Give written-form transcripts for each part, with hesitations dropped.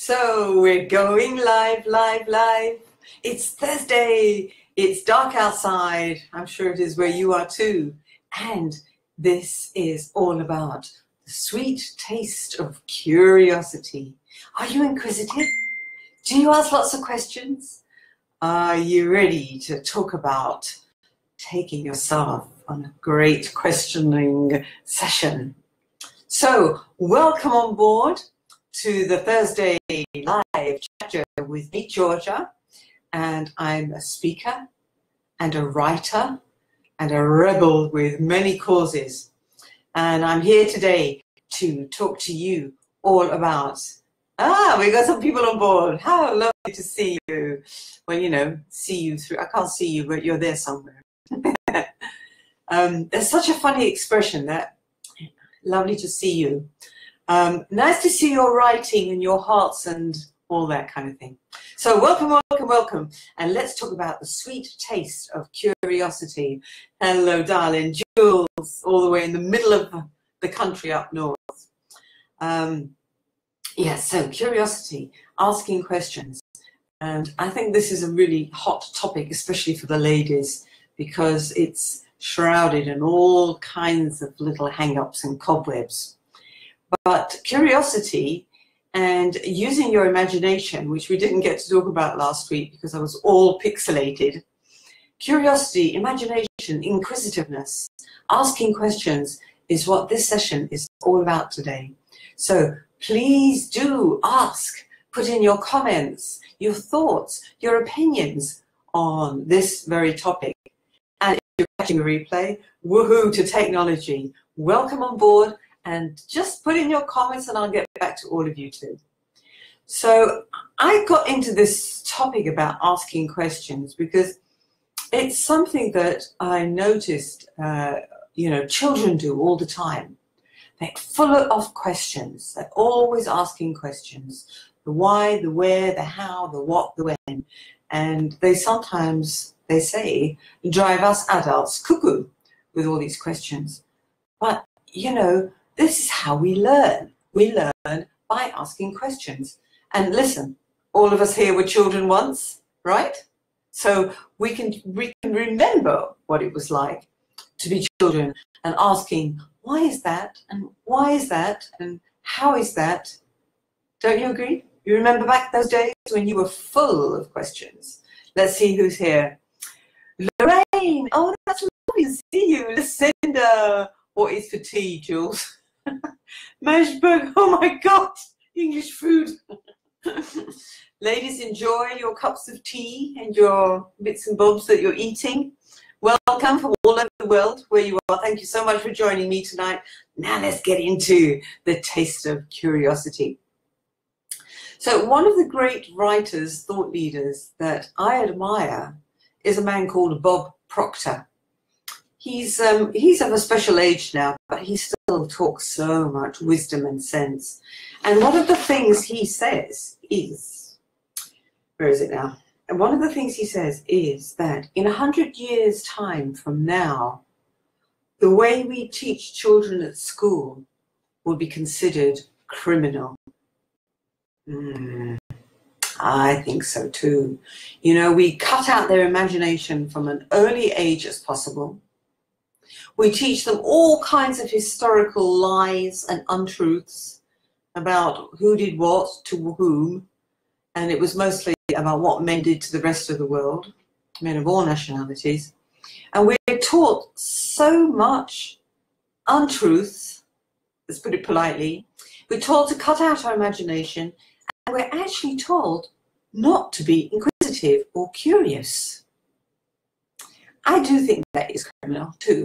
So we're going live. It's Thursday. It's dark outside. I'm sure it is where you are too. And this is all about the sweet taste of curiosity. Are you inquisitive? Do you ask lots of questions? Are you ready to talk about taking yourself on a great questioning session? So welcome on board to the Thursday live chat with me, Georgia, and I'm a speaker and a writer and a rebel with many causes. And I'm here today to talk to you all about, we got some people on board. How lovely to see you. Well, see you through, I can't see you, but you're there somewhere. There's such a funny expression that, lovely to see you. Nice to see your writing and your hearts and all that kind of thing. So welcome. And let's talk about the sweet taste of curiosity. Hello, darling. Jules, all the way in the middle of the country up north. So curiosity, asking questions. And I think this is a really hot topic, especially for the ladies, because it's shrouded in all kinds of little hang-ups and cobwebs. But curiosity and using your imagination, which we didn't get to talk about last week because I was all pixelated. Curiosity, imagination, inquisitiveness, asking questions is what this session is all about today. So please do ask, put in your comments, your thoughts, your opinions on this very topic. And if you're catching a replay, woohoo to technology. Welcome on board. And just put in your comments and I'll get back to all of you too. So I got into this topic about asking questions because it's something that I noticed, children do all the time. They're full of questions. They're always asking questions. The why, the where, the how, the what, the when. And they sometimes, they say, drive us adults cuckoo with all these questions. But, this is how we learn. We learn by asking questions. And listen, all of us here were children once, right? So we can remember what it was like to be children and asking, why is that? And why is that? And how is that? Don't you agree? You remember back those days when you were full of questions? Let's see who's here. Lorraine, oh, that's lovely to see you. Lucinda, what is for tea, Jules? Mashburg, oh my God, English food. Ladies, enjoy your cups of tea and your bits and bobs that you're eating. Welcome from all over the world where you are. Thank you so much for joining me tonight. Now let's get into the taste of curiosity. So one of the great writers, thought leaders that I admire is a man called Bob Proctor. He's of a special age now, but he still talks so much wisdom and sense. And one of the things he says is, where is it now? And one of the things he says is that in 100 years' time from now, the way we teach children at school will be considered criminal. I think so too. We cut out their imagination from an early age as possible. We teach them all kinds of historical lies and untruths about who did what to whom, and it was mostly about what men did to the rest of the world, men of all nationalities. And we're taught so much untruths, let's put it politely. We're told to cut out our imagination, and we're actually told not to be inquisitive or curious. I do think that is criminal too.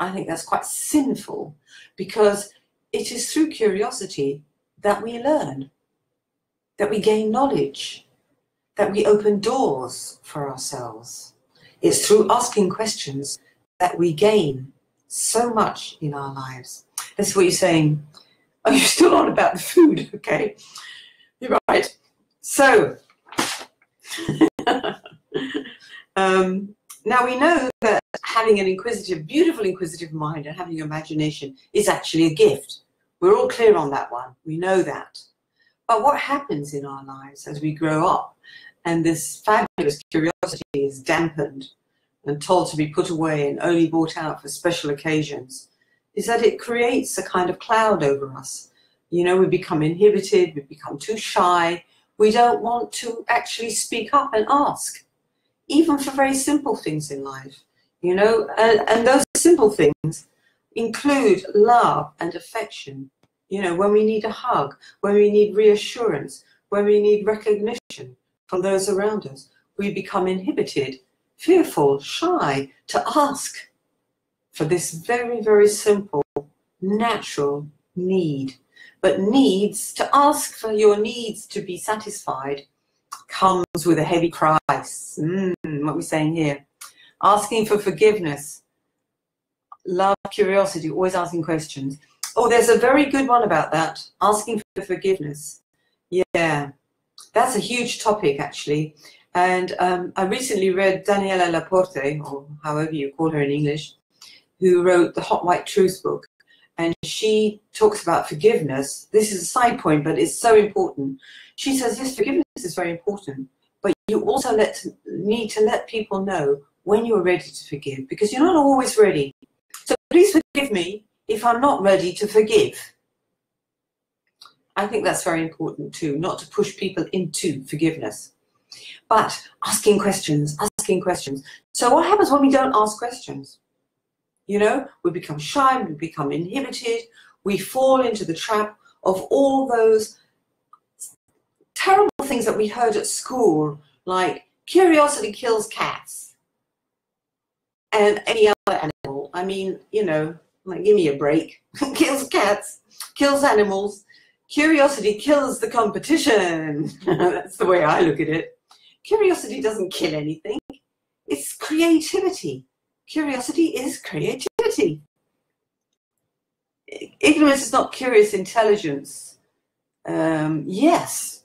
I think that's quite sinful because it is through curiosity that we learn, that we gain knowledge, that we open doors for ourselves. It's through asking questions that we gain so much in our lives. That's what you're saying. Oh, you're still on about the food, okay? You're right. So, now we know that having an beautiful inquisitive mind and having imagination is actually a gift. We're all clear on that one. We know that. But what happens in our lives as we grow up and this fabulous curiosity is dampened and told to be put away and only brought out for special occasions, is that it creates a kind of cloud over us. You know, we become inhibited, we become too shy, we don't want to actually speak up and ask, even for very simple things in life, you know, and those simple things include love and affection. You know, when we need a hug, when we need reassurance, when we need recognition from those around us, we become inhibited, fearful, shy to ask for this very, very simple, natural need. But needs, to ask for your needs to be satisfied, comes with a heavy price. What are we saying here? Asking for forgiveness, love, curiosity, always asking questions. Oh, there's a very good one about that, asking for forgiveness. Yeah, that's a huge topic, actually. And I recently read Daniela Laporte, or however you call her in English, who wrote the Hot White Truth book. And she talks about forgiveness. This is a side point, but it's so important. She says, yes, forgiveness is very important, but you also need to let people know when you're ready to forgive, because you're not always ready. So please forgive me if I'm not ready to forgive. I think that's very important too, not to push people into forgiveness. But asking questions, asking questions. So what happens when we don't ask questions? You know, we become shy, we become inhibited, we fall into the trap of all those terrible things that we heard at school, like curiosity kills cats and any other animal. I mean, you know, like, give me a break. Kills cats, kills animals. Curiosity kills the competition. That's the way I look at it. Curiosity doesn't kill anything. It's creativity. Curiosity is creativity. Ignorance is not curious intelligence. Yes.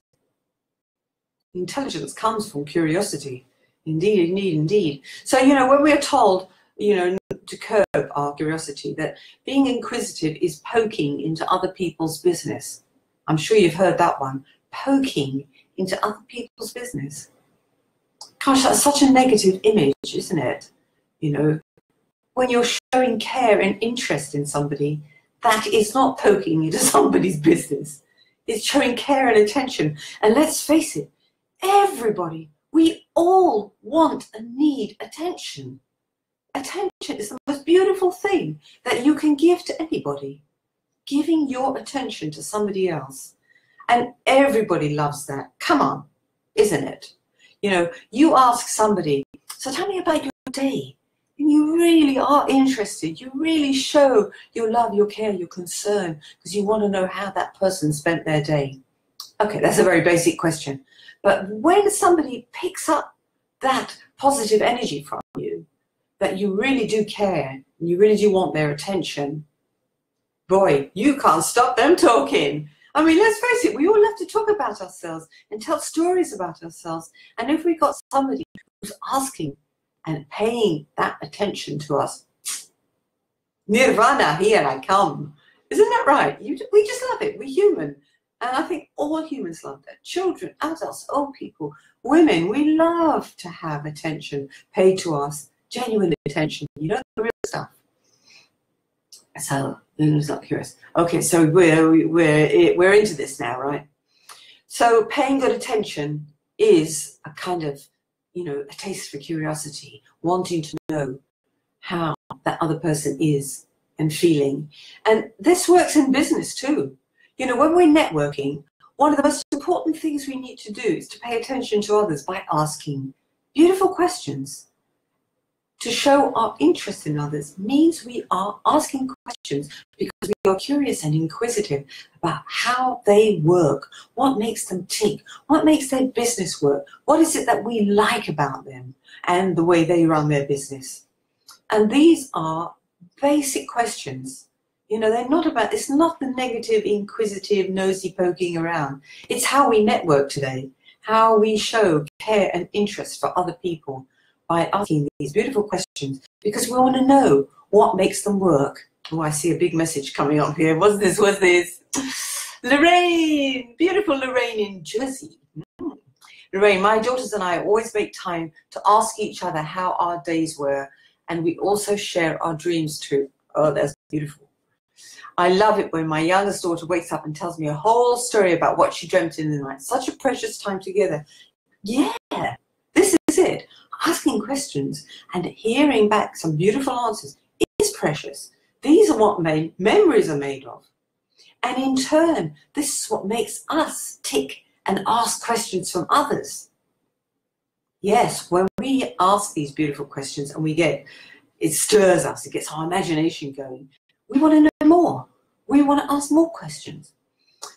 Intelligence comes from curiosity. Indeed, indeed, indeed. So, you know, when we're told, you know, to curb our curiosity, that being inquisitive is poking into other people's business. I'm sure you've heard that one. Poking into other people's business. Gosh, that's such a negative image, isn't it? You know, when you're showing care and interest in somebody, that is not poking into somebody's business. It's showing care and attention. And let's face it, everybody, we all want and need attention. Attention is the most beautiful thing that you can give to anybody. Giving your attention to somebody else. And everybody loves that. Come on, isn't it? You know, you ask somebody, so tell me about your day. And you really are interested. You really show your love, your care, your concern, because you want to know how that person spent their day. Okay, that's a very basic question. But when somebody picks up that positive energy from you, that you really do care, and you really do want their attention, boy, you can't stop them talking. I mean, let's face it, we all love to talk about ourselves and tell stories about ourselves. And if we got somebody who's asking and paying that attention to us, nirvana, here I come. Isn't that right? We just love it. We're human. And I think all humans love that. Children, adults, old people, women, we love to have attention paid to us, genuine attention, you know, the real stuff. So, who's not curious? Okay, so we're into this now, right? So paying good attention is a kind of, you know, a taste for curiosity, wanting to know how that other person is and feeling. And this works in business too. You know, when we're networking, one of the most important things we need to do is to pay attention to others by asking beautiful questions. To show our interest in others means we are asking questions because we are curious and inquisitive about how they work, what makes them tick, what makes their business work, what is it that we like about them and the way they run their business. And these are basic questions. You know, they're not about, it's not the negative, inquisitive, nosy poking around. It's how we network today, how we show care and interest for other people by asking these beautiful questions, because we want to know what makes them work. Oh, I see a big message coming up here. What's this? What's this? Lorraine, beautiful Lorraine in Jersey. Lorraine, my daughters and I always make time to ask each other how our days were, and we also share our dreams too. Oh, that's beautiful. I love it when my youngest daughter wakes up and tells me a whole story about what she dreamt in the night. Such a precious time together. Yeah, this is it. Asking questions and hearing back some beautiful answers is precious. These are what memories are made of. And in turn, this is what makes us tick and ask questions from others. Yes, when we ask these beautiful questions and it stirs us, it gets our imagination going. We want to know more. We want to ask more questions.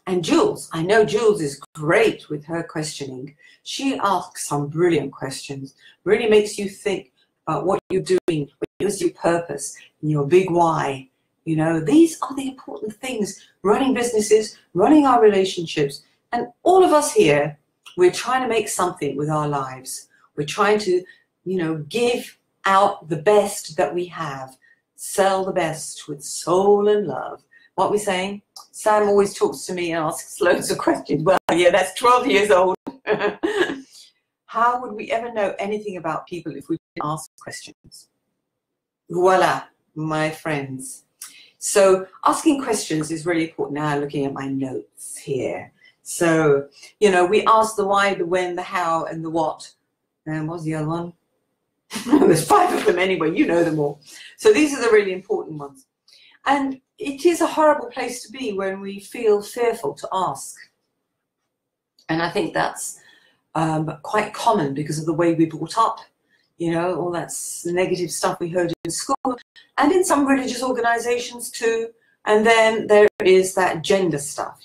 And Jules, I know Jules is great with her questioning. She asks some brilliant questions, really makes you think about what you're doing, what is your purpose, and your big why. You know, these are the important things, running businesses, running our relationships. And all of us here, we're trying to make something with our lives. We're trying to, give out the best that we have, sell the best with soul and love. What we're saying? Sam always talks to me and asks loads of questions. Well, yeah, that's 12 years old. How would we ever know anything about people if we didn't ask questions? Voila, my friends. So asking questions is really important. Now looking at my notes here. So, we ask the why, the when, the how, and the what. And what's the other one? There's 5 of them anyway, you know them all. So these are the really important ones. And it is a horrible place to be when we feel fearful to ask. And I think that's quite common because of the way we're brought up. All that negative stuff we heard in school and in some religious organizations too. And then there is that gender stuff,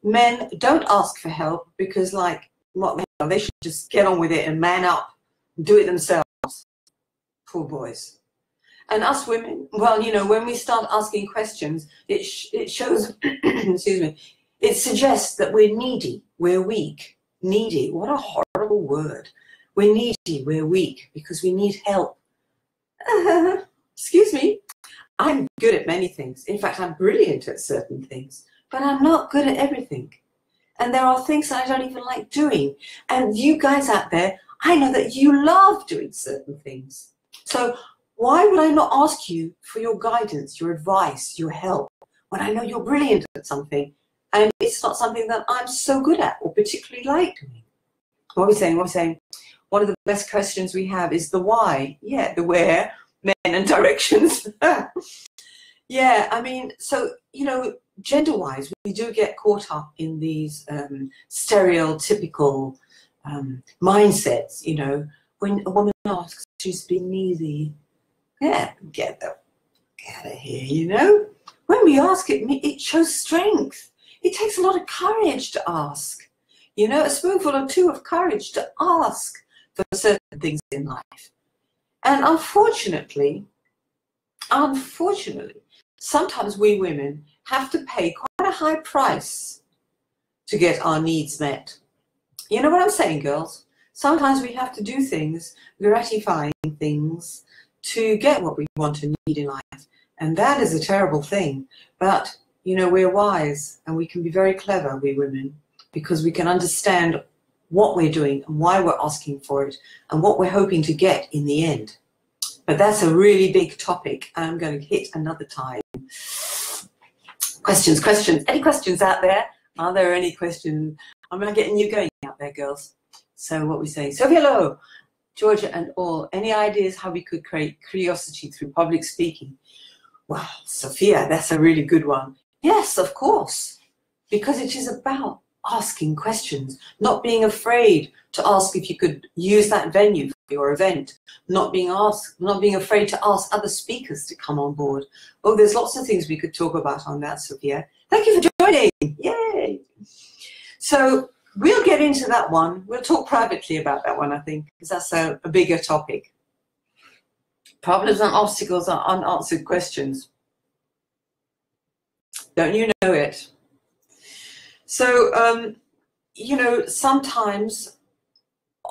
Men don't ask for help because they should just get on with it and man up and do it themselves. Poor boys. And us women, well, when we start asking questions, it shows, excuse me, it suggests that we're needy, we're weak. Needy, what a horrible word. We're needy, we're weak, because we need help. Excuse me, I'm good at many things. In fact, I'm brilliant at certain things, but I'm not good at everything. And there are things that I don't even like doing. And you guys out there, I know that you love doing certain things. So why would I not ask you for your guidance, your advice, your help, when I know you're brilliant at something and it's not something that I'm so good at or particularly like doing? What are we saying? One of the best questions we have is the why. Yeah, the where, men and directions. Yeah, I mean, so, gender-wise, we do get caught up in these stereotypical mindsets, when a woman asks, she's being needy. Yeah, get out of here, When we ask it shows strength. It takes a lot of courage to ask. A spoonful or two of courage to ask for certain things in life. And unfortunately, sometimes we women have to pay quite a high price to get our needs met. You know what I'm saying, girls? Sometimes we have to do things, gratifying things, to get what we want and need in life. And that is a terrible thing. But, we're wise and we can be very clever, we women, because we can understand what we're doing and why we're asking for it and what we're hoping to get in the end. But that's a really big topic. I'm going to hit another time. Questions. Any questions out there? Are there any questions? I'm not getting you going out there, girls. So what we say? So hello, Georgia and all. Any ideas how we could create curiosity through public speaking? Well, Sophia, that's a really good one. Yes, of course. Because it is about asking questions, not being afraid to ask if you could use that venue for your event, not being afraid to ask other speakers to come on board. Oh, there's lots of things we could talk about on that, Sophia. Thank you for joining. Yay! So we'll get into that one. We'll talk privately about that one, I think, because that's a bigger topic. Problems and obstacles are unanswered questions. Don't you know it? So, sometimes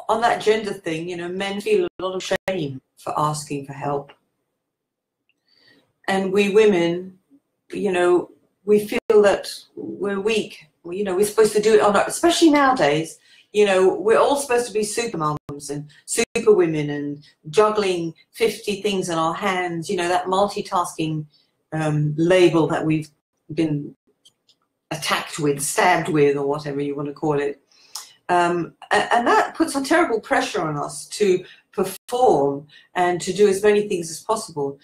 on that gender thing, men feel a lot of shame for asking for help. And we women, we feel feel that we're weak. You know, we're supposed to do it on our, especially nowadays, you know, we're all supposed to be super moms and super women and juggling 50 things in our hands, you know, that multitasking label that we've been attacked with, stabbed with, or whatever you want to call it. And that puts a terrible pressure on us to perform and to do as many things as possible.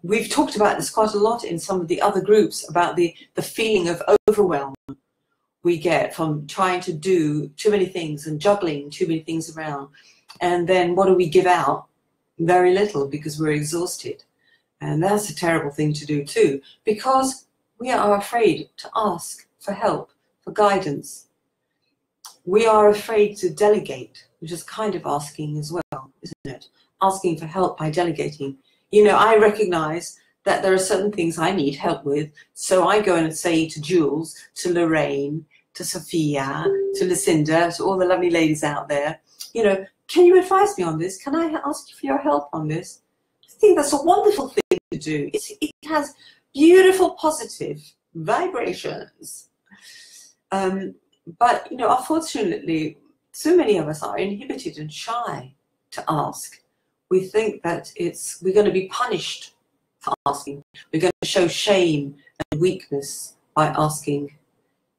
We've talked about this quite a lot in some of the other groups about the feeling of overwhelm we get from trying to do too many things and juggling too many things around. And then what do we give out? Very little, because we're exhausted. And that's a terrible thing to do too, because we are afraid to ask for help, for guidance. We are afraid to delegate, which is kind of asking as well, isn't it? Asking for help by delegating. You know, I recognize that there are certain things I need help with, so I go and say to Jules, to Lorraine, to Sophia, to Lucinda, to all the lovely ladies out there, you know, can you advise me on this? Can I ask you for your help on this? I think that's a wonderful thing to do. It has beautiful positive vibrations. But, you know, unfortunately, so many of us are inhibited and shy to ask. We think that we're going to be punished for asking. We're going to show shame and weakness by asking,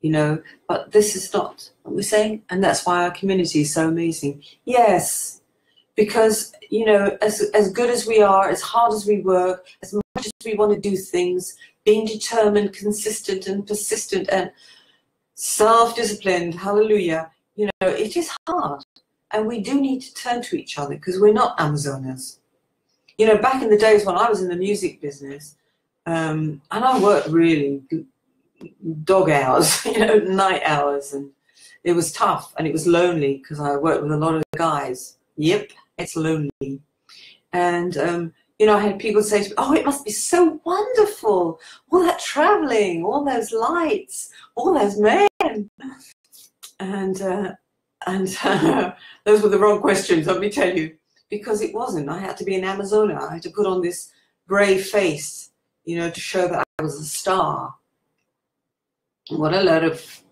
you know, but this is not what we're saying. And that's why our community is so amazing. Yes, because, you know, as good as we are, as hard as we work, as much as we want to do things, being determined, consistent and persistent and self-disciplined, hallelujah, you know, it is hard. And we do need to turn to each other because we're not Amazonas. You know, back in the days when I was in the music business, and I worked really dog hours, you know, night hours, and it was tough and it was lonely because I worked with a lot of guys. Yep, it's lonely. And, you know, I had people say to me, oh, it must be so wonderful, all that traveling, all those lights, all those men. And those were the wrong questions, let me tell you, because it wasn't. I had to be an Amazona. I had to put on this brave face, you know, to show that I was a star. What a load of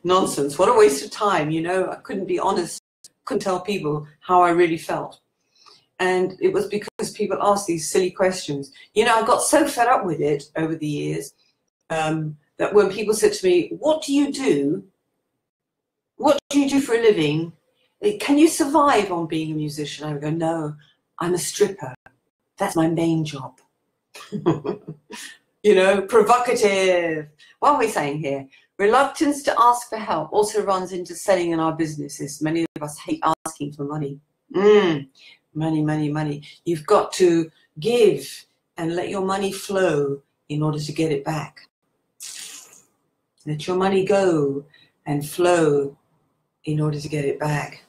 nonsense. What a waste of time, you know. I couldn't be honest, couldn't tell people how I really felt. And it was because people asked these silly questions. You know, I got so fed up with it over the years that when people said to me, what do you do? What do you do for a living? Can you survive on being a musician? I would go, no, I'm a stripper. That's my main job. You know, provocative. What are we saying here? Reluctance to ask for help also runs into selling in our businesses. Many of us hate asking for money. Money, money, money. You've got to give and let your money flow in order to get it back. Let your money go and flow in order to get it back.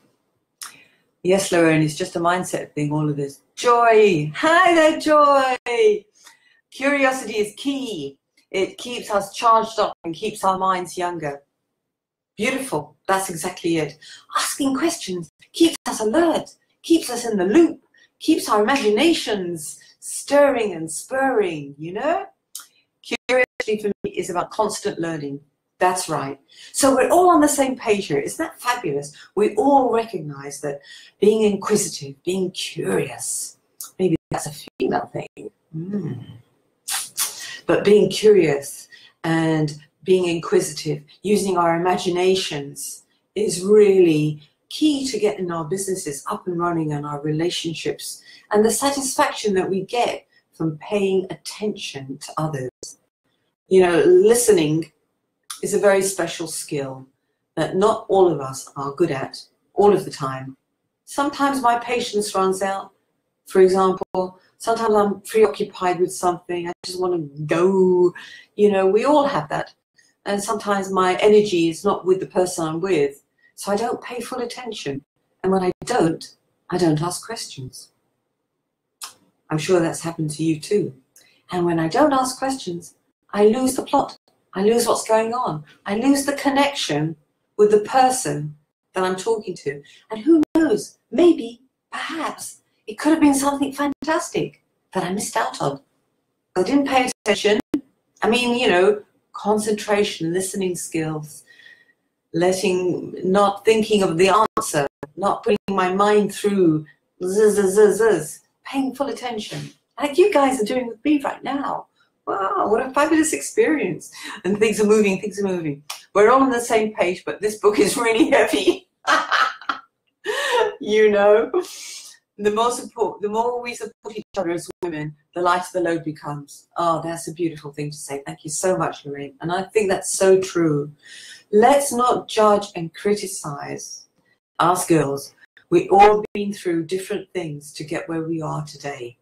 Yes, Lorraine, it's just a mindset thing, all of this. Joy. Hi there, Joy. Curiosity is key. It keeps us charged up and keeps our minds younger. Beautiful. That's exactly it. Asking questions keeps us alert, keeps us in the loop, keeps our imaginations stirring and spurring, you know? Curiosity for me is about constant learning. That's right. So we're all on the same page here. Isn't that fabulous? We all recognize that being inquisitive, being curious, maybe that's a female thing. But being curious and being inquisitive, using our imaginations is really key to getting our businesses up and running and our relationships and the satisfaction that we get from paying attention to others. You know, listening is a very special skill that not all of us are good at all of the time. Sometimes my patience runs out. For example, sometimes I'm preoccupied with something. I just want to go. You know, we all have that. And sometimes my energy is not with the person I'm with. So I don't pay full attention. And when I don't ask questions. I'm sure that's happened to you too. And when I don't ask questions, I lose the plot. I lose what's going on. I lose the connection with the person that I'm talking to. And who knows, maybe, perhaps, it could have been something fantastic that I missed out on. I didn't pay attention. I mean, you know, concentration, listening skills, not thinking of the answer, not putting my mind through paying full attention, like you guys are doing with me right now. Wow, what a fabulous experience. And things are moving, things are moving. We're all on the same page, but this book is really heavy. You know, the more we support each other as women, the lighter the load becomes. Oh, that's a beautiful thing to say. Thank you so much, Lorraine. And I think that's so true. Let's not judge and criticize us girls. We've all been through different things to get where we are today.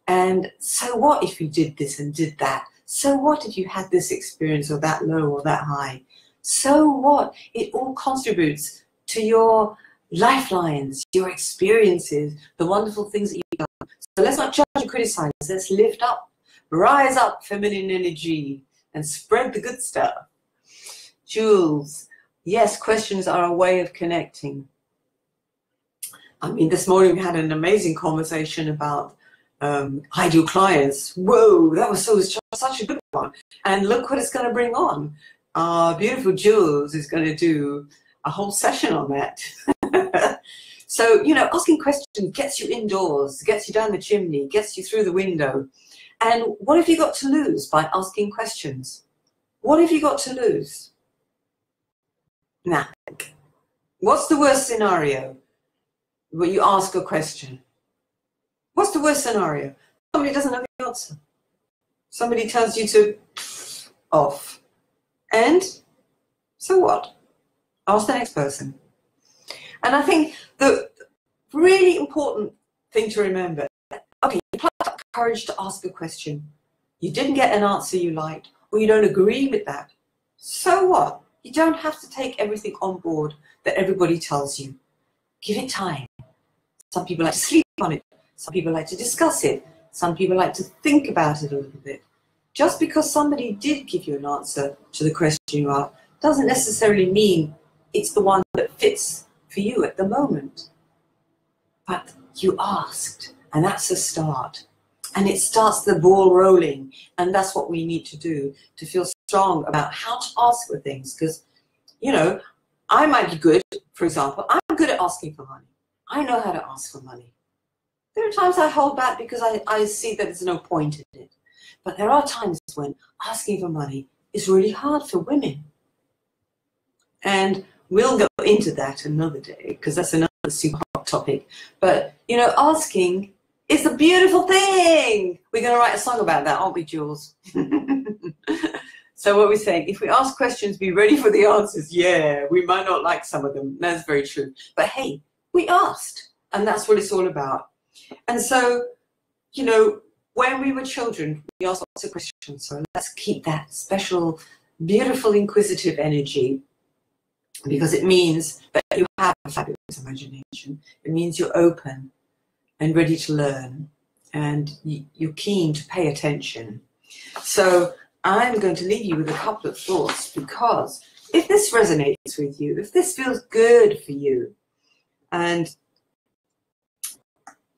And so what if you did this and did that? So what if you had this experience or that low or that high? So what? It all contributes to your lifelines, your experiences, the wonderful things that you've done. So let's not judge and criticize. Let's lift up, rise up feminine energy and spread the good stuff. Jules, yes, questions are a way of connecting. I mean, this morning we had an amazing conversation about ideal clients. Whoa, that was such a good one. And look what it's going to bring on. Beautiful Jules is going to do a whole session on that. So, you know, asking questions gets you indoors, gets you down the chimney, gets you through the window. And what have you got to lose by asking questions? What have you got to lose? Now, what's the worst scenario when you ask a question? What's the worst scenario? Somebody doesn't know the answer. Somebody tells you to off. And so what? Ask the next person. And I think the really important thing to remember, okay, you plucked up courage to ask a question. You didn't get an answer you liked, or you don't agree with that. So what? You don't have to take everything on board that everybody tells you. Give it time. Some people like to sleep on it. Some people like to discuss it. Some people like to think about it a little bit. Just because somebody did give you an answer to the question you asked doesn't necessarily mean it's the one that fits for you at the moment. But you asked, and that's a start. And it starts the ball rolling. And that's what we need to do to feel strong about how to ask for things. Because, you know, I might be good, for example, I'm good at asking for money. I know how to ask for money. There are times I hold back because I see that there's no point in it. But there are times when asking for money is really hard for women. And we'll go into that another day because that's another super hot topic. But, you know, asking is a beautiful thing. We're going to write a song about that, aren't we, Jules? So what we're saying, if we ask questions, be ready for the answers. Yeah, we might not like some of them. That's very true. But hey, we asked, and that's what it's all about. And so, you know, when we were children, we asked lots of questions. So let's keep that special, beautiful, inquisitive energy, because it means that you have a fabulous imagination. It means you're open and ready to learn, and you're keen to pay attention. So I'm going to leave you with a couple of thoughts, because if this resonates with you, if this feels good for you, and,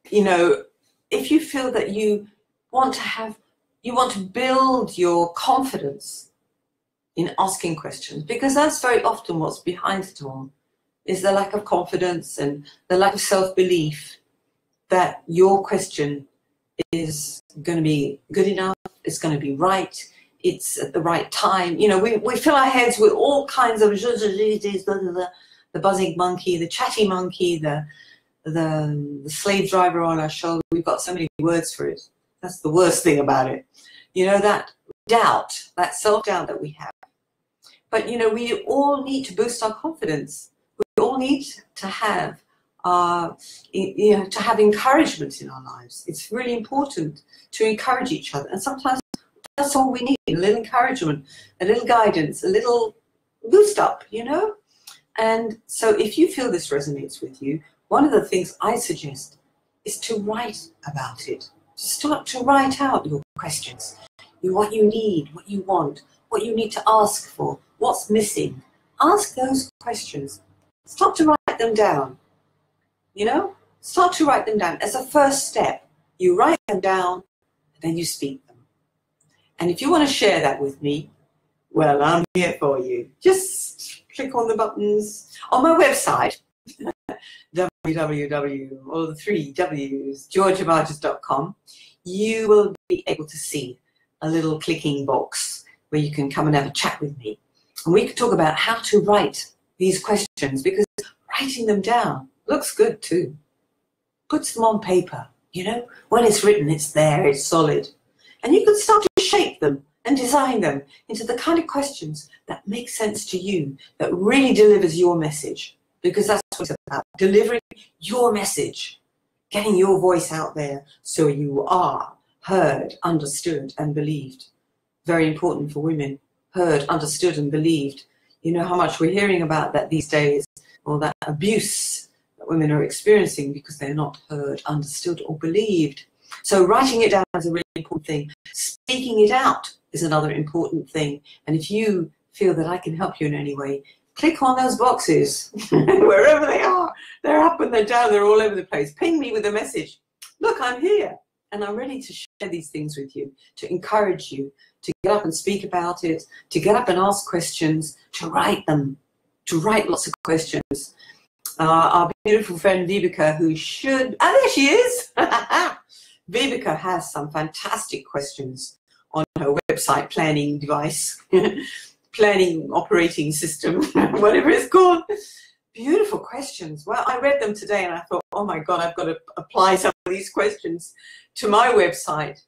you know, if you feel that you want to build your confidence in asking questions, because that's very often what's behind it all, is the lack of confidence and the lack of self-belief that your question is going to be good enough, it's going to be right, it's at the right time. You know, we fill our heads with all kinds of the buzzing monkey, the chatty monkey, the slave driver on our shoulder. We've got so many words for it. That's the worst thing about it. You know, that doubt, that self-doubt that we have. But, you know, we all need to boost our confidence. We all need to have, you know, to have encouragement in our lives. It's really important to encourage each other. And sometimes that's all we need, a little encouragement, a little guidance, a little boost up, you know? And so if you feel this resonates with you, one of the things I suggest is to write about it. Start to write out your questions, what you need, what you want, what you need to ask for, what's missing. Ask those questions. Start to write them down. You know, start to write them down as a first step. You write them down, then you speak them. And if you want to share that with me, Well, I'm here for you. Just click on the buttons on my website, www, or the 3 W's, georgiabarges.com. You will be able to see a little clicking box where you can come and have a chat with me. And we could talk about how to write these questions, because writing them down looks good too. Puts them on paper, you know, when it's written, it's there, it's solid. And you can start to shape them and design them into the kind of questions that make sense to you, that really delivers your message. Because that's what it's about, delivering your message, getting your voice out there so you are heard, understood, and believed. Very important for women, heard, understood, and believed. You know how much we're hearing about that these days, or that abuse that women are experiencing because they're not heard, understood, or believed. So writing it down is a really important thing. Speaking it out is another important thing. And if you feel that I can help you in any way, click on those boxes, wherever they are. They're up and they're down, they're all over the place. Ping me with a message. Look, I'm here, and I'm ready to share these things with you, to encourage you, to get up and speak about it, to get up and ask questions, to write them, to write lots of questions. Our beautiful friend Vibeke, who should, there she is. Vibeke has some fantastic questions on her website planning device, planning operating system, whatever it's called. Beautiful questions. Well, I read them today and I thought, oh my God, I've got to apply some of these questions to my website.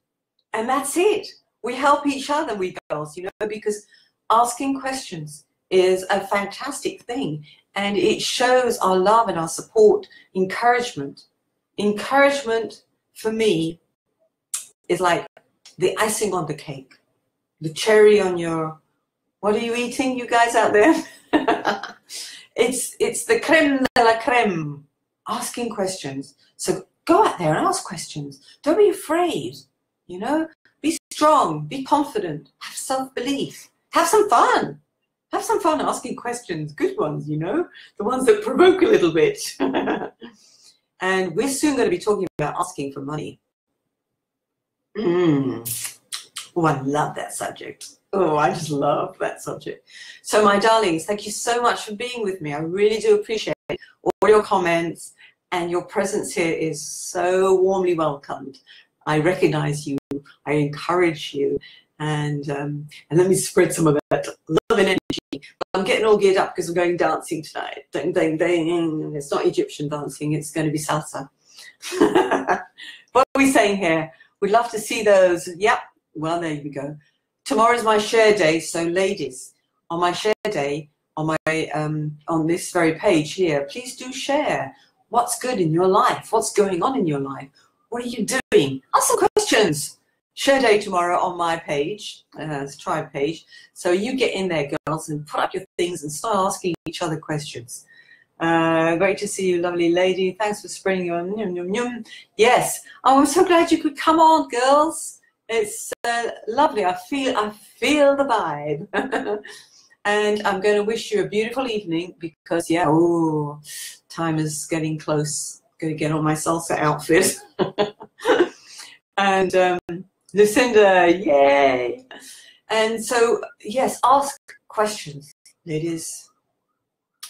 And that's it. We help each other, we girls, you know, because asking questions is a fantastic thing. And it shows our love and our support, encouragement. Encouragement for me is like the icing on the cake, the cherry on your, what are you eating, you guys out there? It's the creme de la creme, asking questions. So go out there and ask questions. Don't be afraid, you know, be strong, be confident, have self-belief, have some fun. Have some fun asking questions, good ones, you know, the ones that provoke a little bit. And we're soon going to be talking about asking for money. Oh, I love that subject. Oh, I just love that subject. So my darlings, thank you so much for being with me. I really do appreciate all your comments, and your presence here is so warmly welcomed. I recognize you, I encourage you, and let me spread some of that love and energy. I'm getting all geared up because we're going dancing tonight. Ding, ding, ding. It's not Egyptian dancing, it's going to be salsa. What are we saying here? We'd love to see those. Yep, well, there you go. Tomorrow's my share day, so ladies, on my share day, on my on this very page here, please do share what's good in your life, what's going on in your life, what are you doing? Ask some questions. Share day tomorrow on my page, it's a tribe page. So you get in there, girls, and put up your things and start asking each other questions. Great to see you, lovely lady. Thanks for spreading your yum, yum, yum. Yes, oh, I'm so glad you could come on, girls. It's lovely. I feel the vibe. And I'm going to wish you a beautiful evening because, yeah, oh, time is getting close. Going to get on my salsa outfit. And Lucinda, yay. And so, yes, ask questions, ladies.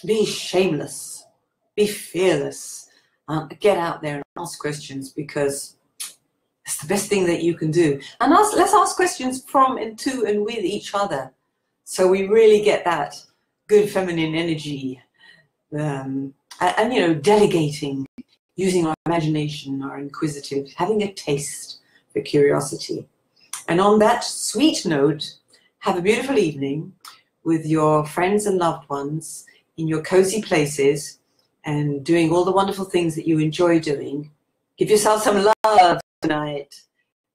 Be shameless. Be fearless. Get out there and ask questions, because it's the best thing that you can do. And let's ask questions from and to and with each other, so we really get that good feminine energy. And you know, delegating, using our imagination, our inquisitive, having a taste for curiosity. And on that sweet note, have a beautiful evening with your friends and loved ones in your cozy places and doing all the wonderful things that you enjoy doing. Give yourself some love tonight.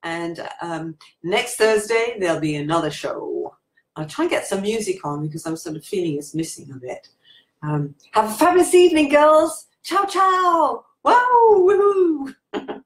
And next Thursday, there'll be another show. I'll try and get some music on because I'm sort of feeling it's missing a bit. Have a fabulous evening, girls. Ciao, ciao. Wow, woohoo.